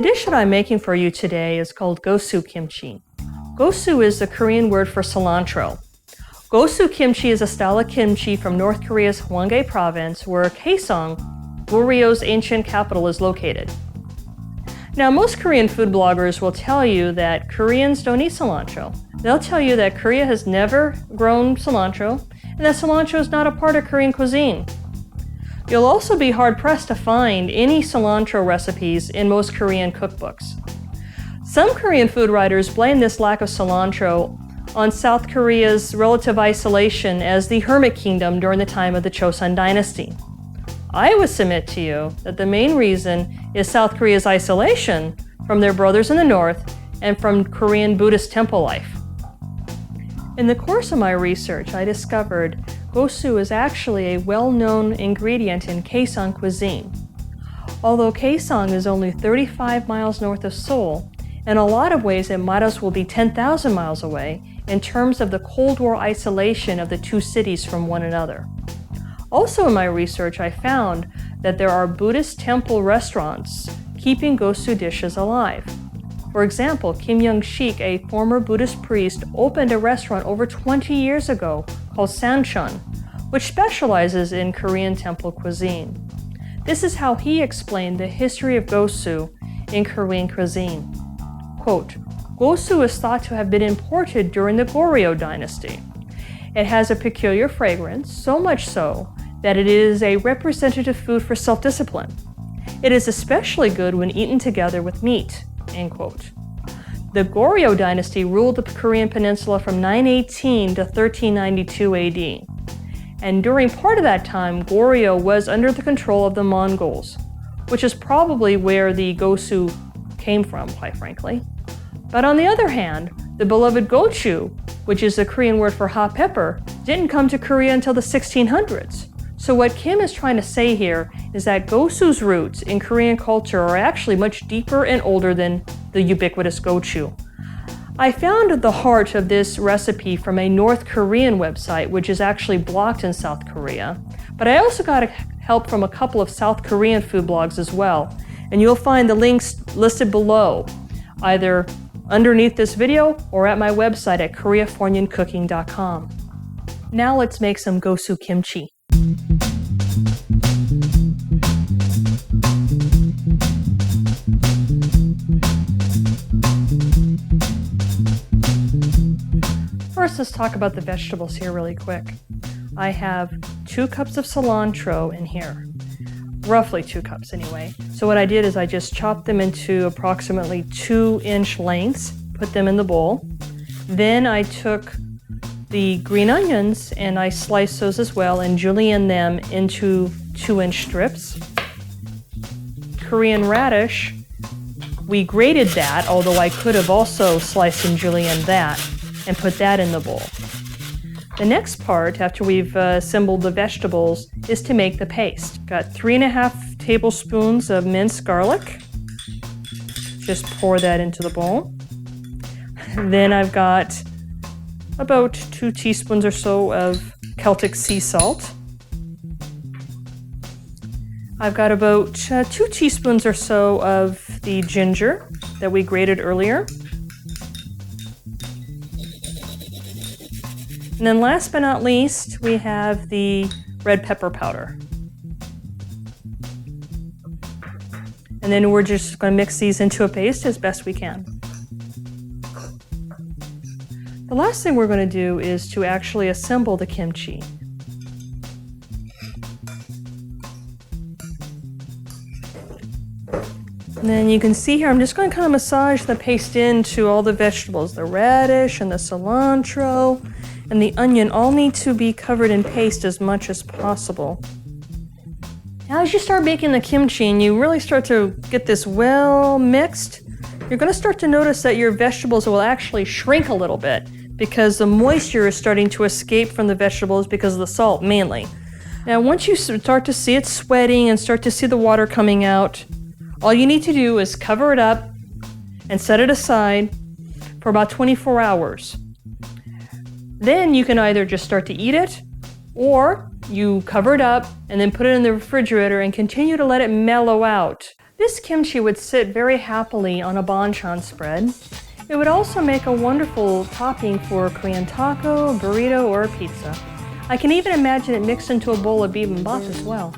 The dish that I'm making for you today is called gosu kimchi. Gosu is the Korean word for cilantro. Gosu kimchi is a style of kimchi from North Korea's Hwanghae province where Kaesong, Goryeo ancient capital, is located. Now, most Korean food bloggers will tell you that Koreans don't eat cilantro. They'll tell you that Korea has never grown cilantro and that cilantro is not a part of Korean cuisine. You'll also be hard-pressed to find any cilantro recipes in most Korean cookbooks. Some Korean food writers blame this lack of cilantro on South Korea's relative isolation as the hermit kingdom during the time of the Chosun dynasty. I would submit to you that the main reason is South Korea's isolation from their brothers in the north and from Korean Buddhist temple life. In the course of my research, I discovered gosu is actually a well-known ingredient in Kaesong cuisine. Although Kaesong is only 35 miles north of Seoul, in a lot of ways it might as well be 10,000 miles away in terms of the Cold War isolation of the two cities from one another. Also in my research, I found that there are Buddhist temple restaurants keeping gosu dishes alive. For example, Kim Young-sik, a former Buddhist priest, opened a restaurant over 20 years ago called Sanchon, which specializes in Korean temple cuisine. This is how he explained the history of gosu in Korean cuisine. Quote, "Gosu is thought to have been imported during the Goryeo dynasty. It has a peculiar fragrance, so much so that it is a representative food for self-discipline. It is especially good when eaten together with meat." End quote. The Goryeo dynasty ruled the Korean peninsula from 918 to 1392 AD. And during part of that time, Goryeo was under the control of the Mongols, which is probably where the gosu came from, quite frankly. But on the other hand, the beloved gochu, which is the Korean word for hot pepper, didn't come to Korea until the 1600s. So what Kim is trying to say here is that gosu's roots in Korean culture are actually much deeper and older than the ubiquitous gochu. I found the heart of this recipe from a North Korean website, which is actually blocked in South Korea. But I also got help from a couple of South Korean food blogs as well. And you'll find the links listed below, either underneath this video or at my website at koreafornyoncooking.com. Now let's make some gosu kimchi. First, let's talk about the vegetables here really quick. I have 2 cups of cilantro in here. Roughly 2 cups anyway. So what I did is I just chopped them into approximately 2-inch lengths, put them in the bowl. Then I took the green onions and I sliced those as well and julienne them into 2-inch strips. Korean radish, we grated that, although I could have also sliced and julienne that and put that in the bowl. The next part, after we've assembled the vegetables, is to make the paste. Got 3.5 tablespoons of minced garlic. Just pour that into the bowl. Then I've got about 2 teaspoons or so of Celtic sea salt. I've got about 2 teaspoons or so of the ginger that we grated earlier. And then last but not least, we have the red pepper powder. And then we're just going to mix these into a paste as best we can. The last thing we're going to do is to actually assemble the kimchi. And then you can see here, I'm just going to kind of massage the paste into all the vegetables. The radish and the cilantro and the onion all need to be covered in paste as much as possible. Now, as you start making the kimchi and you really start to get this well mixed, you're going to start to notice that your vegetables will actually shrink a little bit because the moisture is starting to escape from the vegetables because of the salt mainly. Now, once you start to see it sweating and start to see the water coming out, all you need to do is cover it up and set it aside for about 24 hours. Then you can either just start to eat it, or you cover it up and then put it in the refrigerator and continue to let it mellow out. This kimchi would sit very happily on a banchan spread. It would also make a wonderful topping for Korean taco, burrito, or pizza. I can even imagine it mixed into a bowl of bibimbap as well.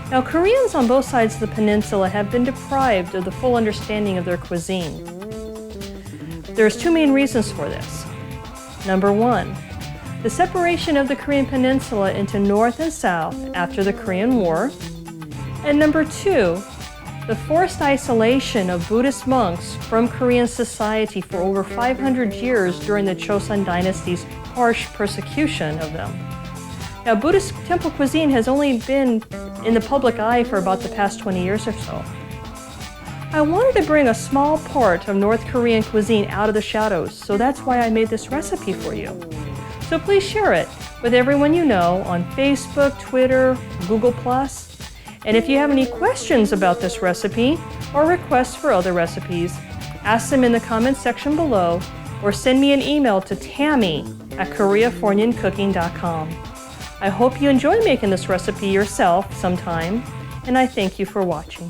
Now, Koreans on both sides of the peninsula have been deprived of the full understanding of their cuisine. There's two main reasons for this. Number one, the separation of the Korean peninsula into North and South after the Korean War. And number two, the forced isolation of Buddhist monks from Korean society for over 500 years during the Joseon dynasty's harsh persecution of them. Now, Buddhist temple cuisine has only been in the public eye for about the past 20 years or so. I wanted to bring a small part of North Korean cuisine out of the shadows, so that's why I made this recipe for you. So please share it with everyone you know on Facebook, Twitter, Google+. And if you have any questions about this recipe or requests for other recipes, ask them in the comments section below or send me an email to tammy@koreafornyoncooking.com. I hope you enjoy making this recipe yourself sometime, and I thank you for watching.